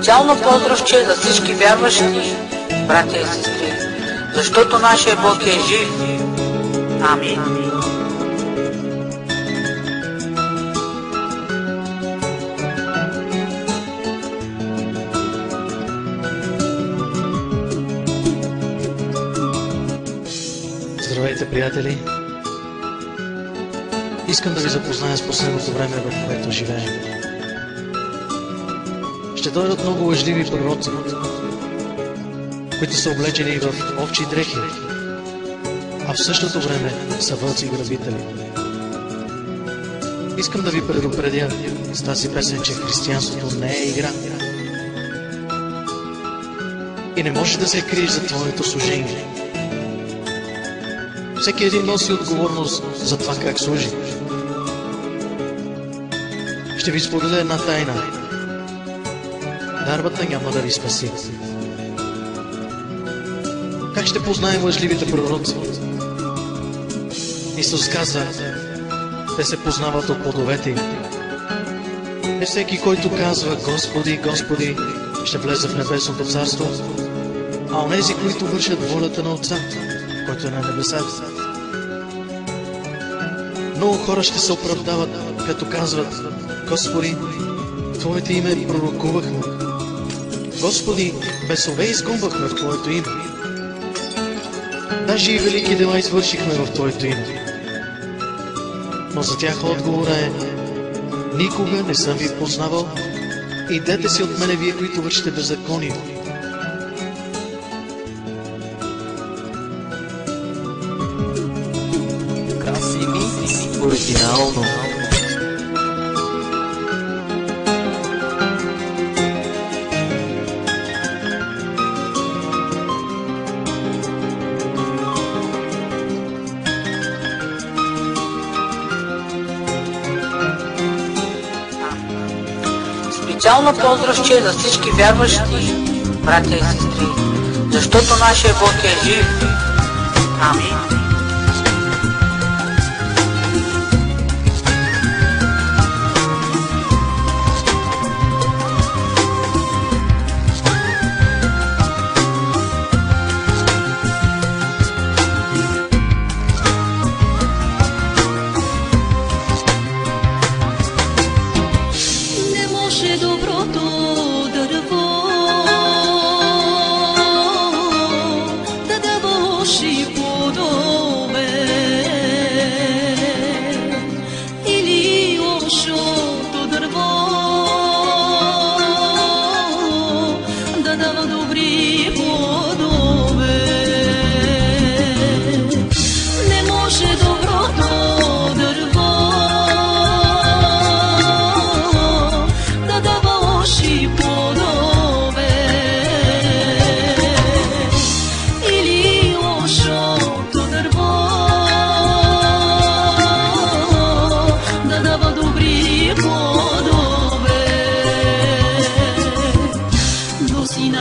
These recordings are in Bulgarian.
Специално поздравче за всички вярващи, братя и сестри, защото нашия Бог е жив. Амин. Здравейте, приятели! Искам да ви запозная с последното време, в което живеем. Ще дойдат много лъжливи пророци, които са облечени в овчи дрехи, а в същото време са вълци и грабители. Искам да ви предупредя с тази песен, че християнството не е игра. И не можеш да се криеш за твоето служение. Всеки един носи отговорност за това как служи. Ще ви споделя една тайна. Дарбата няма да ви спаси. Как ще познаем лъжливите пророци? Исус каза, те се познават от плодовете им. Не всеки, който казва Господи, Господи, ще влезе в небесното царство, а онези, които вършат волята на Отца, който е на небесата. Много хора ще се оправдават, като казват: Господи, в Твоето име пророкувахме. Господи, бесове изгонвахме в Твоето име. Даже и велики дела извършихме в Твоето име. Но за тях отговора е: никога не съм ви познавал, идете си от мене, вие, които вършите беззаконие. Оригинално. Специално поздравче за всички вярващи, братя и сестри, защото нашия Бог е жив. Амин.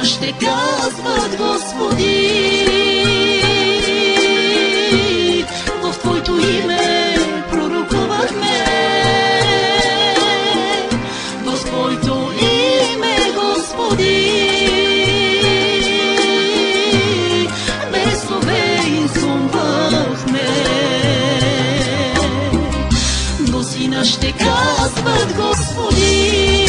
Ще казват: Господи, в Твоето име пророкувахме, в Твоето име, Господи, бесове изгонвахме. Мнозина ще казват: Господи,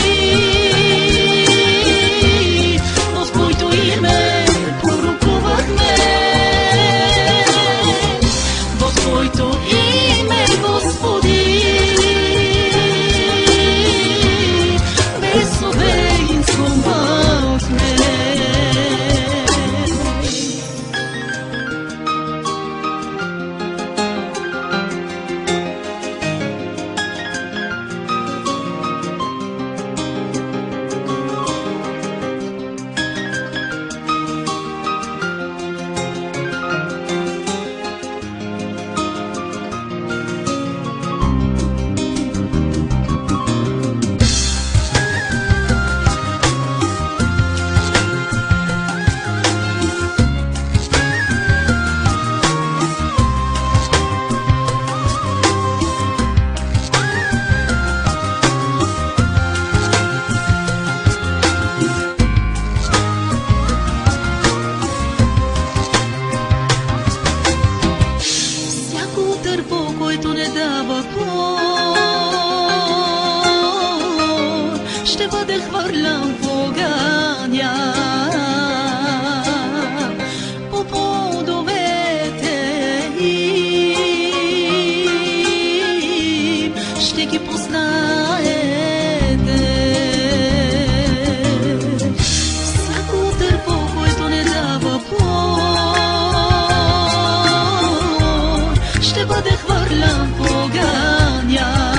дърво, който не дава плод, ще бъде хвърлян в огъня. По плодовете им ще ги познаете. Всяко дърво, което не дава плод, ще бъде хвърлян в огъня.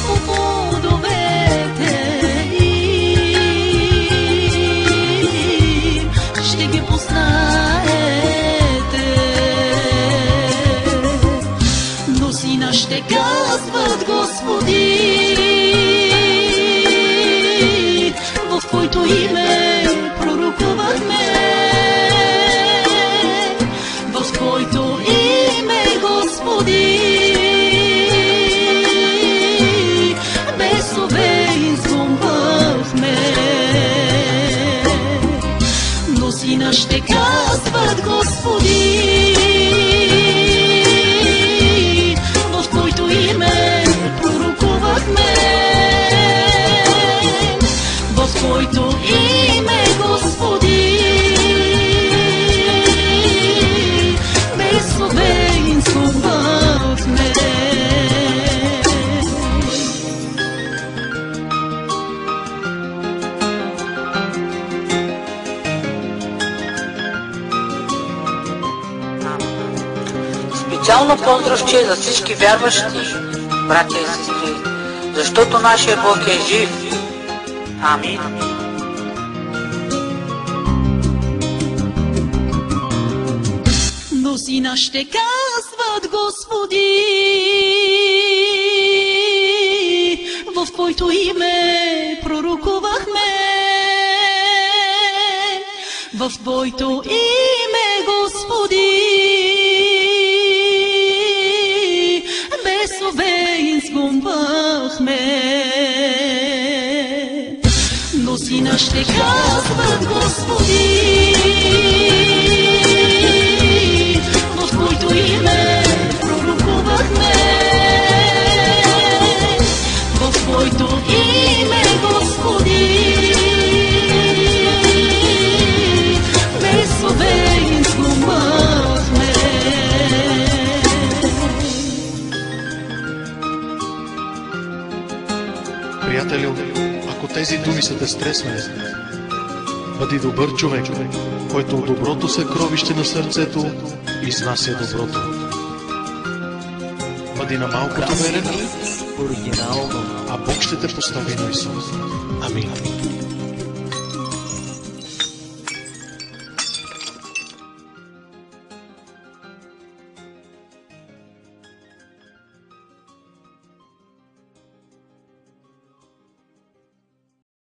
По плодовете им ще ги познаете. Мнозина ще казват: Господи, в Твоето име пророкувахме, в Твоето име, Господи, бесове изгонвахме. Мнозина ще казват: Господи, в Твоето име пророкувахме, в Твоето име, Господи, бесове изгонвахме. Специално поздравче за всички вярващи, братя и сестри, защото нашия Бог е жив. Амин. Мнозина ще казват: Господи, в Твоето име пророкувахме, в Твоето име, Господи, бесове изгонвахме. Мнозина ще казват: Господи, в Твоето име пророкувахме, в Твоето име, Господи, бесове изгонвахме. Приятелю, ако тези думи са те стреснали, бъди добър човек, който от доброто съкровище на сърцето изнася доброто. Бъди на малкото верен, Оригинално. а Бог ще те постави на високо. Амин.